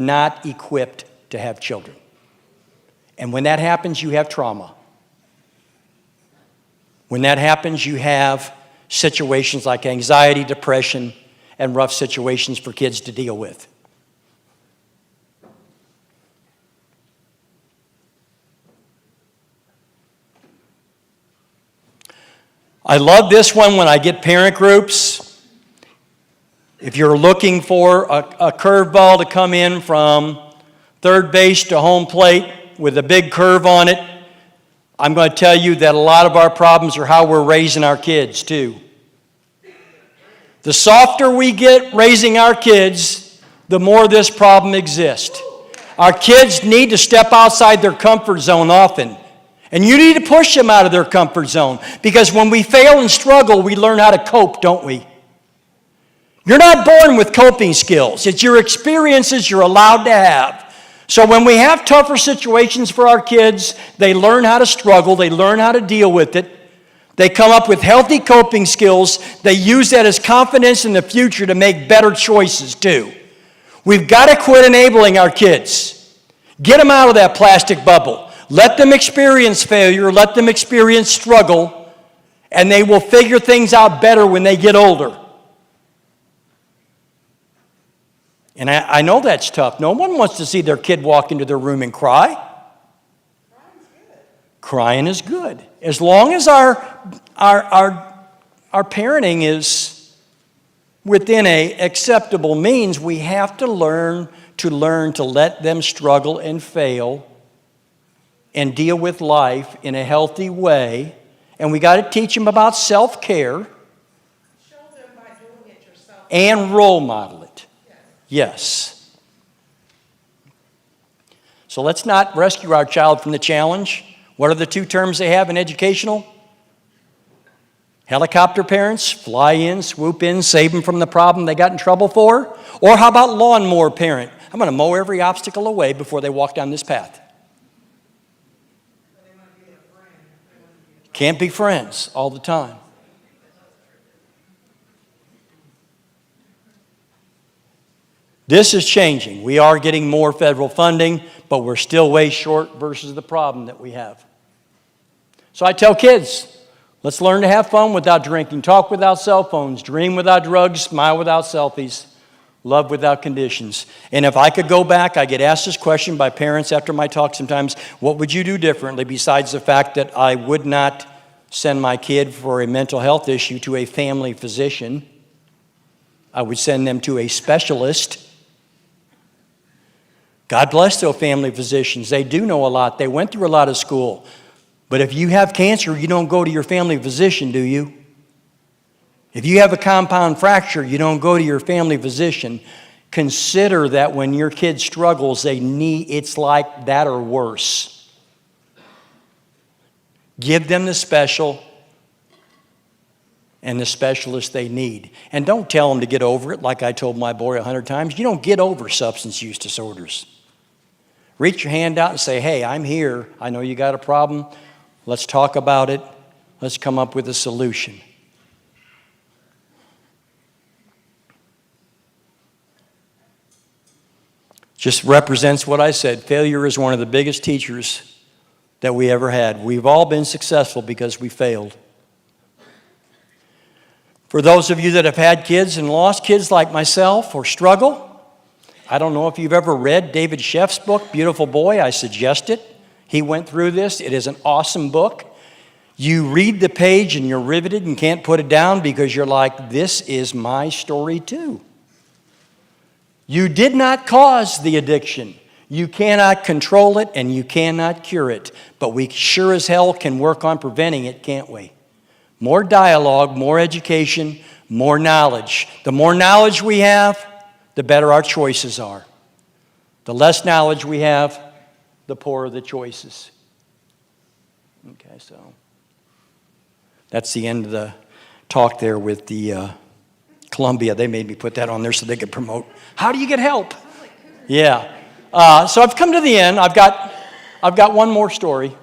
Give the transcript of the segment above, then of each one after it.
not equipped to have children. And when that happens, you have trauma. When that happens, you have situations like anxiety, depression, and rough situations for kids to deal with. I love this one when I get parent groups. If you're looking for a curveball to come in from third base to home plate with a big curve on it, I'm going to tell you that a lot of our problems are how we're raising our kids too. The softer we get raising our kids, the more this problem exists. Our kids need to step outside their comfort zone often. And you need to push them out of their comfort zone. Because when we fail and struggle, we learn how to cope, don't we? You're not born with coping skills. It's your experiences you're allowed to have. So when we have tougher situations for our kids, they learn how to struggle. They learn how to deal with it. They come up with healthy coping skills. They use that as confidence in the future to make better choices too. We've got to quit enabling our kids. Get them out of that plastic bubble. Let them experience failure. Let them experience struggle. And they will figure things out better when they get older. And I know that's tough. No one wants to see their kid walk into their room and cry. Crying is good. As long as our parenting is within an acceptable means, we have to learn to let them struggle and fail and deal with life in a healthy way. And we got to teach them about self-care. Show them by doing it yourself. And role model it. Yes. So let's not rescue our child from the challenge. What are the two terms they have in educational? Helicopter parents, fly in, swoop in, save them from the problem they got in trouble for. Or how about lawnmower parent? I'm going to mow every obstacle away before they walk down this path. Can't be friends all the time. This is changing. We are getting more federal funding, but we're still way short versus the problem that we have. So I tell kids, let's learn to have fun without drinking, talk without cell phones, dream without drugs, smile without selfies, love without conditions. And if I could go back, I get asked this question by parents after my talk sometimes, what would you do differently besides the fact that I would not send my kid for a mental health issue to a family physician? I would send them to a specialist. God bless those family physicians. They do know a lot. They went through a lot of school. But if you have cancer, you don't go to your family physician, do you? If you have a compound fracture, you don't go to your family physician. Consider that when your kid struggles, it's like that or worse. Give them the special and the specialist they need. And don't tell them to get over it like I told my boy 100 times. You don't get over substance use disorders. Reach your hand out and say, hey, I'm here. I know you got a problem. Let's talk about it. Let's come up with a solution. Just represents what I said. Failure is one of the biggest teachers that we ever had. We've all been successful because we failed. For those of you that have had kids and lost kids like myself or struggle, I don't know if you've ever read David Sheff's book, Beautiful Boy. I suggest it. He went through this. It is an awesome book. You read the page and you're riveted and can't put it down because you're like, this is my story too. You did not cause the addiction. You cannot control it and you cannot cure it. But we sure as hell can work on preventing it, can't we? More dialogue, more education, more knowledge. The more knowledge we have, the better our choices are. The less knowledge we have, the poorer the choices. Okay, so that's the end of the talk there with the Columbia. They made me put that on there so they could promote. How do you get help? Yeah. So I've come to the end. I've got one more story.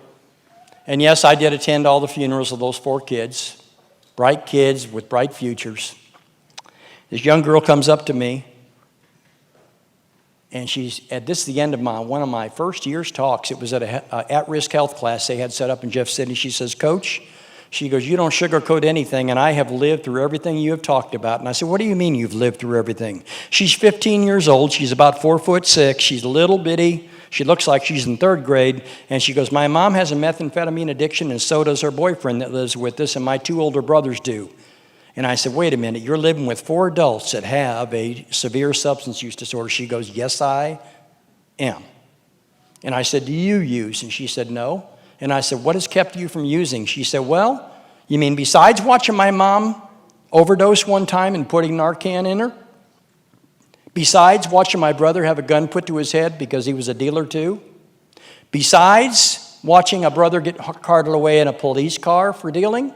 And yes, I did attend all the funerals of those 4 kids. Bright kids with bright futures. This young girl comes up to me. And this is the end of one of my first year's talks. It was at a at-risk health class they had set up in Jeff City. She says, Coach, she goes, you don't sugarcoat anything, and I have lived through everything you have talked about. And I said, what do you mean you've lived through everything? She's 15 years old. She's about 4'6". She's a little bitty. She looks like she's in third grade. And she goes, my mom has a methamphetamine addiction, and so does her boyfriend that lives with us, and my 2 older brothers do. And I said, wait a minute, you're living with 4 adults that have a severe substance use disorder. She goes, yes, I am. And I said, do you use? And she said, no. And I said, what has kept you from using? She said, well, you mean besides watching my mom overdose one time and putting Narcan in her? Besides watching my brother have a gun put to his head because he was a dealer too? Besides watching a brother get carted away in a police car for dealing?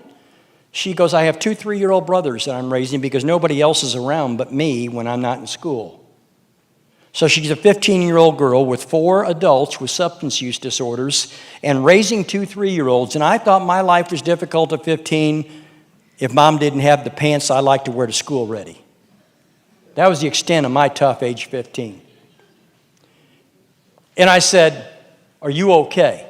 She goes, I have 2 3-year-old brothers that I'm raising because nobody else is around but me when I'm not in school. So she's a 15-year-old girl with 4 adults with substance use disorders and raising 2 3-year-olds. And I thought my life was difficult at 15 if mom didn't have the pants I like to wear to school ready. That was the extent of my tough age 15. And I said, are you okay?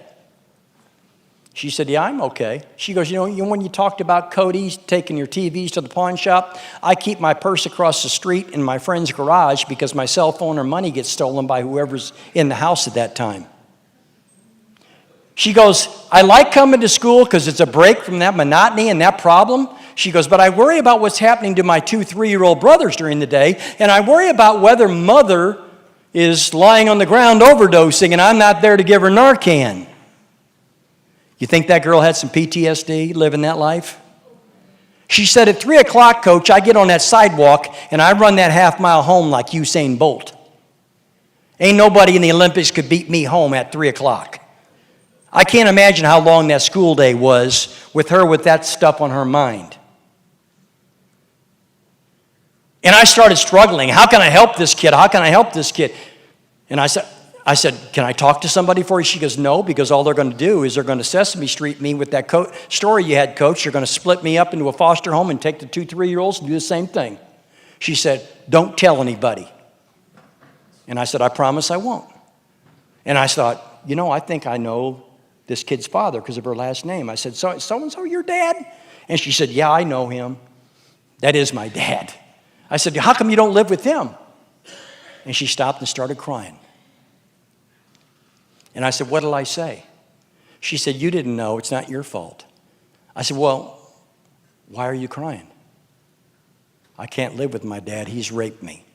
She said, yeah, I'm okay. She goes, you know, when you talked about Cody taking your TVs to the pawn shop, I keep my purse across the street in my friend's garage because my cell phone or money gets stolen by whoever's in the house at that time. She goes, I like coming to school because it's a break from that monotony and that problem. She goes, but I worry about what's happening to my 2 3-year-old brothers during the day, and I worry about whether mother is lying on the ground overdosing and I'm not there to give her Narcan. You think that girl had some PTSD living that life? She said, at 3 o'clock, Coach, I get on that sidewalk and I run that half-mile home like Usain Bolt. Ain't nobody in the Olympics could beat me home at 3 o'clock. I can't imagine how long that school day was with her with that stuff on her mind. And I started struggling. How can I help this kid? How can I help this kid? And I said, can I talk to somebody for you? She goes, no, because all they're going to do is they're going to Sesame Street me with that story you had, Coach. They're going to split me up into a foster home and take the 2 3-year-olds and do the same thing. She said, don't tell anybody. And I said, I promise I won't. And I thought, you know, I think I know this kid's father because of her last name. I said, so-and-so your dad? And she said, yeah, I know him. That is my dad. I said, how come you don't live with him? And she stopped and started crying. And I said, what did I say? She said, you didn't know. It's not your fault. I said, well, why are you crying? I can't live with my dad. He's raped me.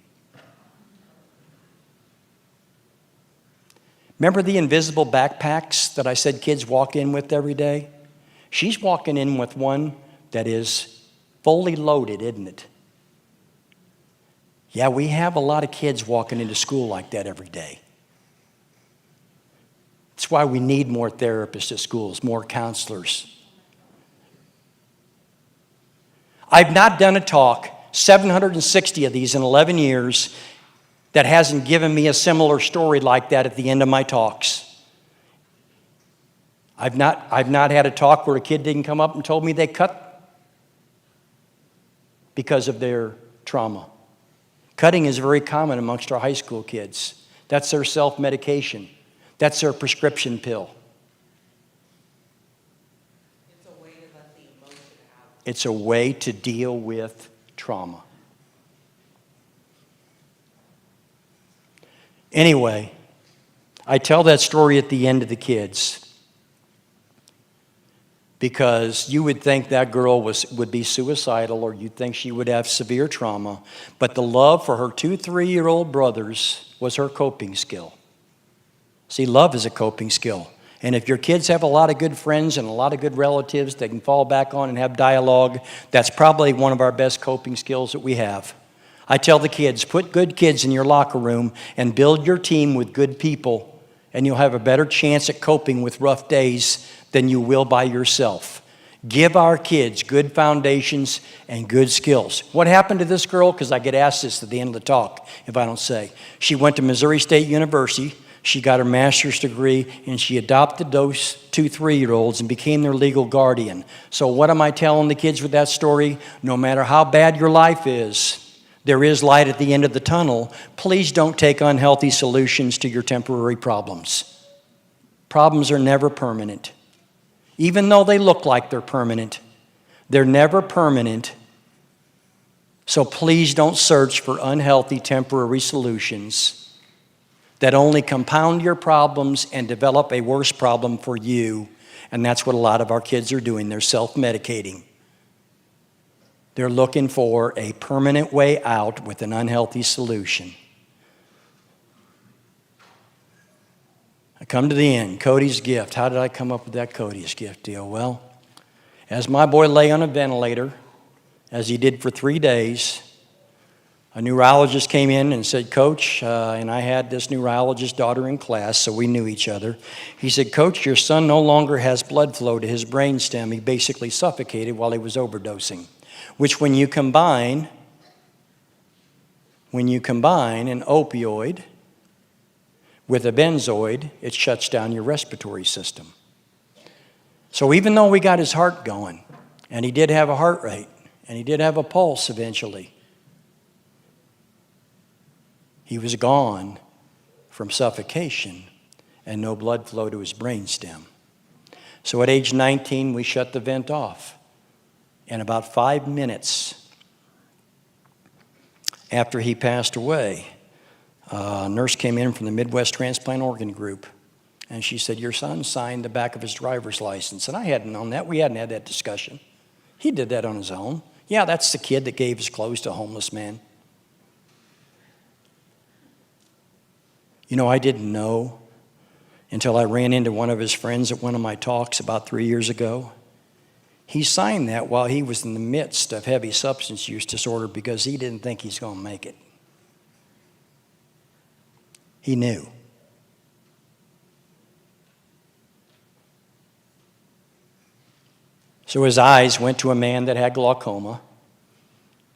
Remember the invisible backpacks that I said kids walk in with every day? She's walking in with one that is fully loaded, isn't it? Yeah, we have a lot of kids walking into school like that every day. That's why we need more therapists at schools, more counselors. I've not done a talk, 760 of these in 11 years, that hasn't given me a similar story like that at the end of my talks. I've not had a talk where a kid didn't come up and told me they cut because of their trauma. Cutting is very common amongst our high school kids. That's their self-medication. That's their prescription pill. It's a way to let the emotion out. It's a way to deal with trauma. Anyway, I tell that story at the end of the kids because you would think that girl would be suicidal or you'd think she would have severe trauma, but the love for her 2 3-year-old brothers was her coping skill. See, love is a coping skill. And if your kids have a lot of good friends and a lot of good relatives they can fall back on and have dialogue, that's probably one of our best coping skills that we have. I tell the kids, put good kids in your locker room and build your team with good people, and you'll have a better chance at coping with rough days than you will by yourself. Give our kids good foundations and good skills. What happened to this girl? Because I get asked this at the end of the talk if I don't say. She went to Missouri State University. She got her master's degree, and she adopted those 2 3-year-olds and became their legal guardian. So what am I telling the kids with that story? No matter how bad your life is, There is light at the end of the tunnel. Please don't take unhealthy solutions to your temporary problems. Problems are never permanent. Even though they look like they're permanent, they're never permanent. So please don't search for unhealthy temporary solutions that only compound your problems and develop a worse problem for you. And that's what a lot of our kids are doing. They're self-medicating. They're looking for a permanent way out with an unhealthy solution. I come to the end. Cody's gift. How did I come up with that Cody's gift deal? Well, as my boy lay on a ventilator, as he did for 3 days, a neurologist came in and said, Coach, and I had this neurologist daughter in class, so we knew each other. He said, Coach, your son no longer has blood flow to his brainstem. He basically suffocated while he was overdosing, which when you combine an opioid with a benzoid, it shuts down your respiratory system. So even though we got his heart going, and he did have a heart rate, and he did have a pulse eventually, he was gone from suffocation and no blood flow to his brainstem. So at age 19, we shut the vent off. And about 5 minutes after he passed away, a nurse came in from the Midwest Transplant Organ Group, and she said, your son signed the back of his driver's license. And I hadn't known that. We hadn't had that discussion. He did that on his own. Yeah, that's the kid that gave his clothes to a homeless man. You know, I didn't know until I ran into one of his friends at one of my talks about 3 years ago. He signed that while he was in the midst of heavy substance use disorder because he didn't think he's going to make it. He knew. So his eyes went to a man that had glaucoma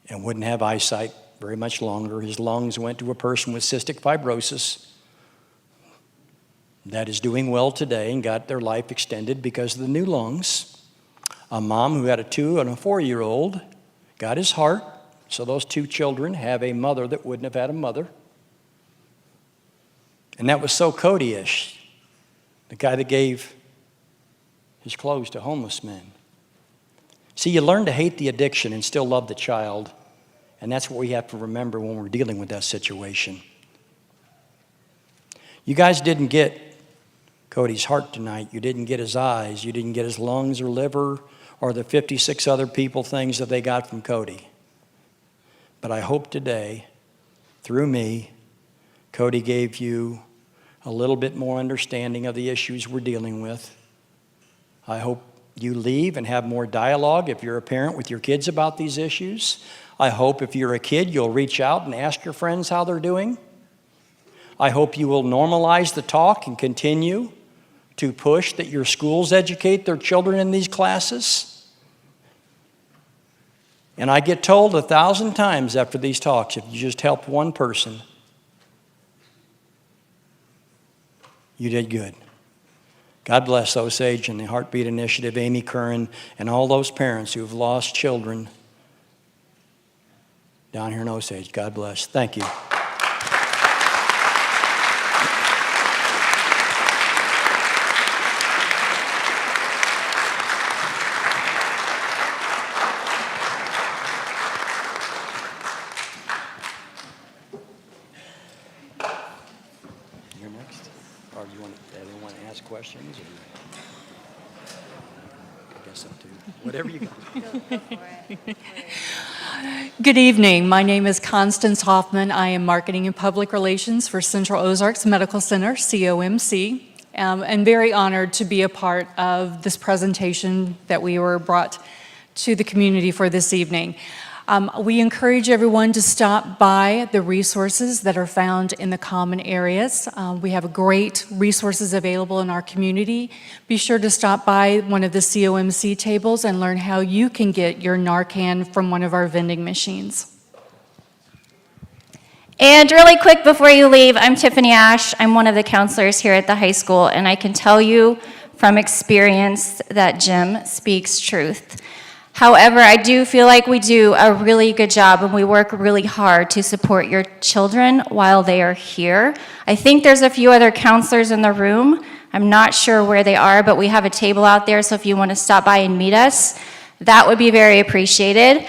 and wouldn't have eyesight very much longer. His lungs went to a person with cystic fibrosis that is doing well today and got their life extended because of the new lungs. A mom who had a 2 and a 4-year-old got his heart, so those 2 children have a mother that wouldn't have had a mother. And that was so Cody-ish, the guy that gave his clothes to homeless men. See, you learn to hate the addiction and still love the child, and that's what we have to remember when we're dealing with that situation. You guys didn't get Cody's heart tonight. You didn't get his eyes. You didn't get his lungs or liver or the 56 other people things that they got from Cody. But I hope today, through me, Cody gave you a little bit more understanding of the issues we're dealing with. I hope you leave and have more dialogue if you're a parent with your kids about these issues. I hope if you're a kid, you'll reach out and ask your friends how they're doing. I hope you will normalize the talk and continue to push that your schools educate their children in these classes. And I get told 1,000 times after these talks, if you just help one person, you did good. God bless Osage and the Heartbeat Initiative, Amy Curran, and all those parents who have lost children down here in Osage. God bless. Thank you. You're next. Or do you want everyone to ask questions? Or I guess up to whatever you got. Good evening. My name is Constance Hoffman. I am Marketing and Public Relations for Central Ozarks Medical Center, COMC. And very honored to be a part of this presentation that we were brought to the community for this evening. We encourage everyone to stop by the resources that are found in the common areas. We have great resources available in our community. Be sure to stop by one of the COMC tables and learn how you can get your Narcan from one of our vending machines. And really quick before you leave, I'm Tiffany Ash. I'm one of the counselors here at the high school, and I can tell you from experience that Jim speaks truth. However, I do feel like we do a really good job and we work really hard to support your children while they are here. I think there's a few other counselors in the room. I'm not sure where they are, but we have a table out there, so if you want to stop by and meet us, that would be very appreciated.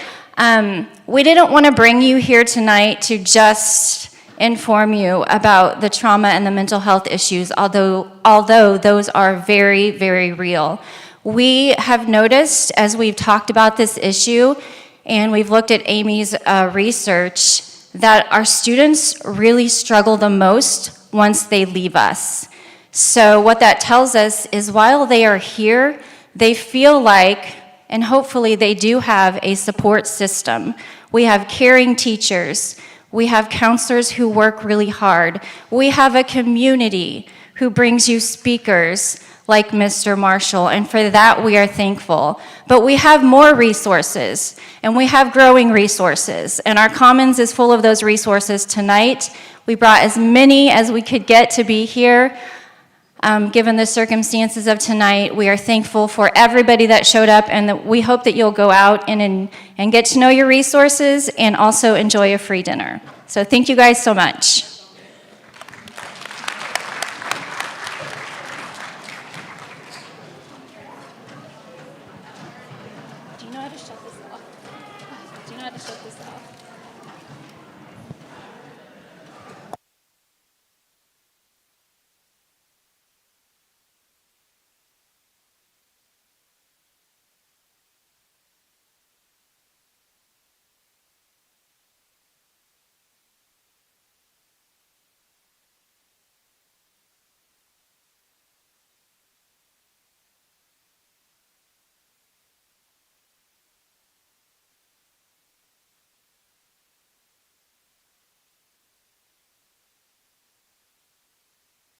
We didn't want to bring you here tonight to just inform you about the trauma and the mental health issues, although those are very, very real. We have noticed as we've talked about this issue and we've looked at Amy's research that our students really struggle the most once they leave us. So what that tells us is while they are here, they feel like, and hopefully they do have a support system. We have caring teachers. We have counselors who work really hard. We have a community who brings you speakers like Mr. Marshall, and for that we are thankful. But we have more resources, and we have growing resources, and our Commons is full of those resources tonight. We brought as many as we could get to be here. Given the circumstances of tonight, we are thankful for everybody that showed up, and that we hope that you'll go out and get to know your resources and also enjoy a free dinner. So thank you guys so much.